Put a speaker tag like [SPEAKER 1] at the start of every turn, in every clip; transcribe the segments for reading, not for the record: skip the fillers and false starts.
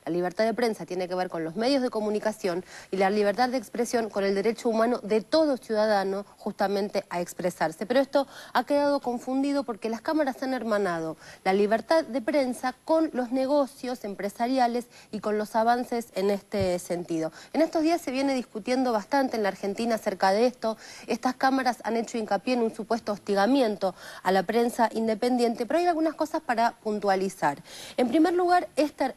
[SPEAKER 1] La libertad de prensa tiene que ver con los medios de comunicación y la libertad de expresión con el derecho humano de todo ciudadano justamente a expresarse. Pero esto ha quedado confundido porque las cámaras han hermanado la libertad de prensa con los negocios empresariales y con los avances en este sentido. En estos días se viene discutiendo bastante en la Argentina acerca de esto. Estas cámaras han hecho hincapié en un supuesto hostigamiento a la prensa independiente, pero hay algunas cosas para puntualizar. En primer lugar, esta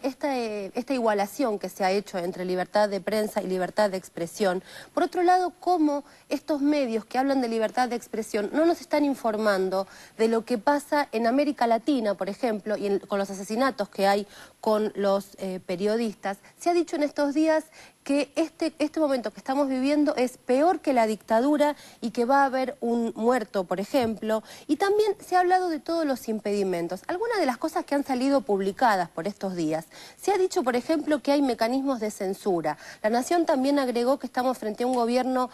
[SPEAKER 1] igualación que se ha hecho entre libertad de prensa y libertad de expresión. Por otro lado, cómo estos medios que hablan de libertad de expresión no nos están informando de lo que pasa en América Latina, por ejemplo, y con los asesinatos que hay con los periodistas. Se ha dicho en estos días que este momento que estamos viviendo es peor que la dictadura y que va a haber un muerto, por ejemplo. Y también se ha hablado de todos los impedimentos. Algunas de las cosas que han salido publicadas por estos días. Se ha dicho, por ejemplo, que hay mecanismos de censura. La Nación también agregó que estamos frente a un gobierno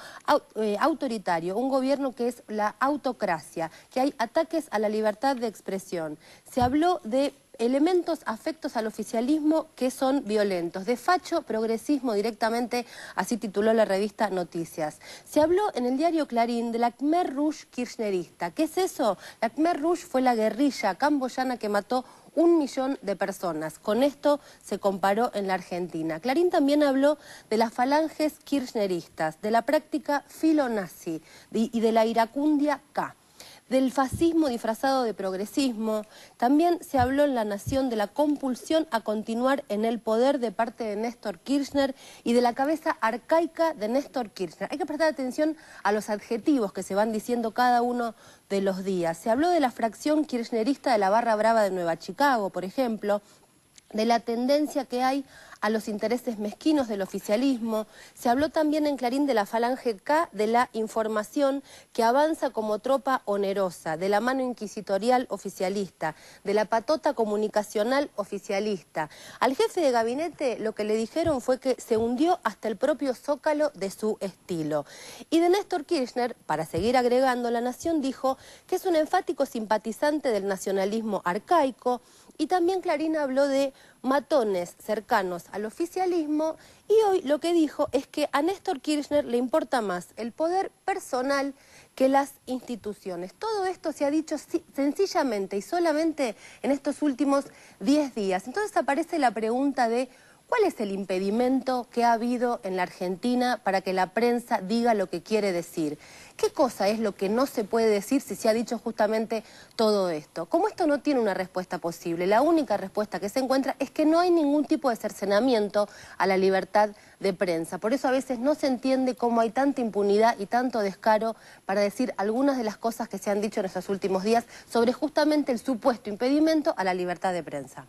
[SPEAKER 1] autoritario, un gobierno que es la autocracia, que hay ataques a la libertad de expresión. Se habló de elementos afectos al oficialismo que son violentos, de facho progresismo directamente, así tituló la revista Noticias. Se habló en el diario Clarín de la Khmer Rouge kirchnerista. ¿Qué es eso? La Khmer Rouge fue la guerrilla camboyana que mató 1 millón de personas. Con esto se comparó en la Argentina. Clarín también habló de las falanges kirchneristas, de la práctica filonazi y de la iracundia K, del fascismo disfrazado de progresismo. También se habló en La Nación de la compulsión a continuar en el poder de parte de Néstor Kirchner y de la cabeza arcaica de Néstor Kirchner. Hay que prestar atención a los adjetivos que se van diciendo cada uno de los días. Se habló de la fracción kirchnerista de la Barra Brava de Nueva Chicago, por ejemplo, de la tendencia que hay a los intereses mezquinos del oficialismo. Se habló también en Clarín de la falange K, de la información que avanza como tropa onerosa, de la mano inquisitorial oficialista, de la patota comunicacional oficialista. Al jefe de gabinete lo que le dijeron fue que se hundió hasta el propio zócalo de su estilo. Y de Néstor Kirchner, para seguir agregando, La Nación dijo que es un enfático simpatizante del nacionalismo arcaico. Y también Clarín habló de matones cercanos al oficialismo y hoy lo que dijo es que a Néstor Kirchner le importa más el poder personal que las instituciones. Todo esto se ha dicho sencillamente y solamente en estos últimos 10 días. Entonces aparece la pregunta de ¿cuál es el impedimento que ha habido en la Argentina para que la prensa diga lo que quiere decir? ¿Qué cosa es lo que no se puede decir si se ha dicho justamente todo esto? Como esto no tiene una respuesta posible, la única respuesta que se encuentra es que no hay ningún tipo de cercenamiento a la libertad de prensa. Por eso a veces no se entiende cómo hay tanta impunidad y tanto descaro para decir algunas de las cosas que se han dicho en estos últimos días sobre justamente el supuesto impedimento a la libertad de prensa.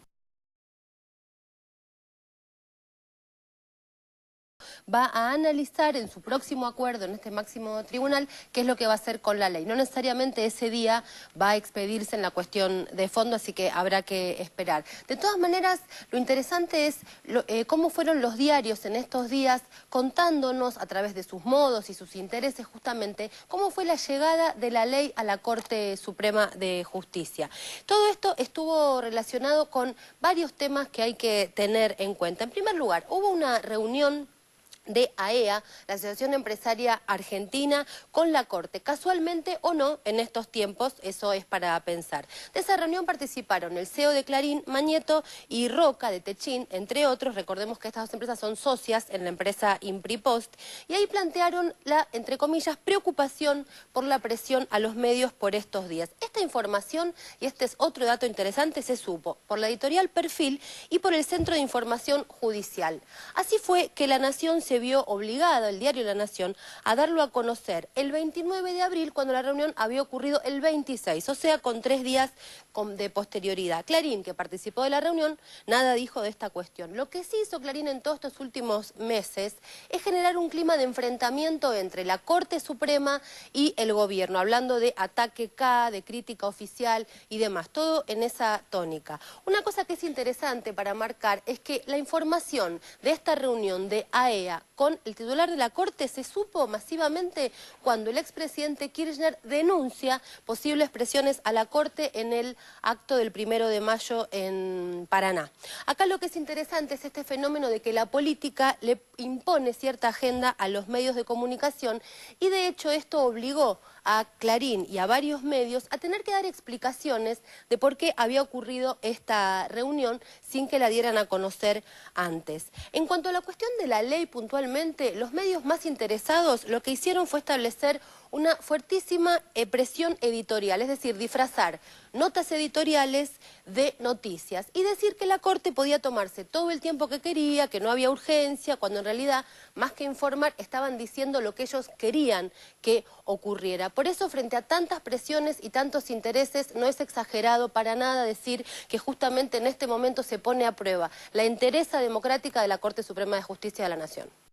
[SPEAKER 1] Va a analizar en su próximo acuerdo, en este máximo tribunal, qué es lo que va a hacer con la ley. No necesariamente ese día va a expedirse en la cuestión de fondo, así que habrá que esperar. De todas maneras, lo interesante es cómo fueron los diarios en estos días contándonos a través de sus modos y sus intereses justamente cómo fue la llegada de la ley a la Corte Suprema de Justicia. Todo esto estuvo relacionado con varios temas que hay que tener en cuenta. En primer lugar, hubo una reunión de AEA, la Asociación Empresaria Argentina, con la Corte. Casualmente o no, en estos tiempos, eso es para pensar. De esa reunión participaron el CEO de Clarín, Mañeto, y Roca, de Techín, entre otros. Recordemos que estas dos empresas son socias en la empresa Impripost, y ahí plantearon la, entre comillas, preocupación por la presión a los medios por estos días. Esta información, y este es otro dato interesante, se supo por la editorial Perfil y por el Centro de Información Judicial. Así fue que La Nación se vio obligado, el diario La Nación, a darlo a conocer el 29 de abril, cuando la reunión había ocurrido el 26, o sea, con 3 días de posterioridad. Clarín, que participó de la reunión, nada dijo de esta cuestión. Lo que sí hizo Clarín en todos estos últimos meses es generar un clima de enfrentamiento entre la Corte Suprema y el gobierno, hablando de ataque K, de crítica oficial y demás, todo en esa tónica. Una cosa que es interesante para marcar es que la información de esta reunión de AEA con el titular de la Corte se supo masivamente cuando el expresidente Kirchner denuncia posibles presiones a la Corte en el acto del 1 de mayo en Paraná. Acá lo que es interesante es este fenómeno de que la política le impone cierta agenda a los medios de comunicación y de hecho esto obligó a Clarín y a varios medios a tener que dar explicaciones de por qué había ocurrido esta reunión sin que la dieran a conocer antes. En cuanto a la cuestión de la ley puntualmente, los medios más interesados lo que hicieron fue establecer una fuertísima presión editorial, es decir, disfrazar notas editoriales de noticias y decir que la Corte podía tomarse todo el tiempo que quería, que no había urgencia, cuando en realidad, más que informar, estaban diciendo lo que ellos querían que ocurriera. Por eso, frente a tantas presiones y tantos intereses, no es exagerado para nada decir que justamente en este momento se pone a prueba la entereza democrática de la Corte Suprema de Justicia de la Nación.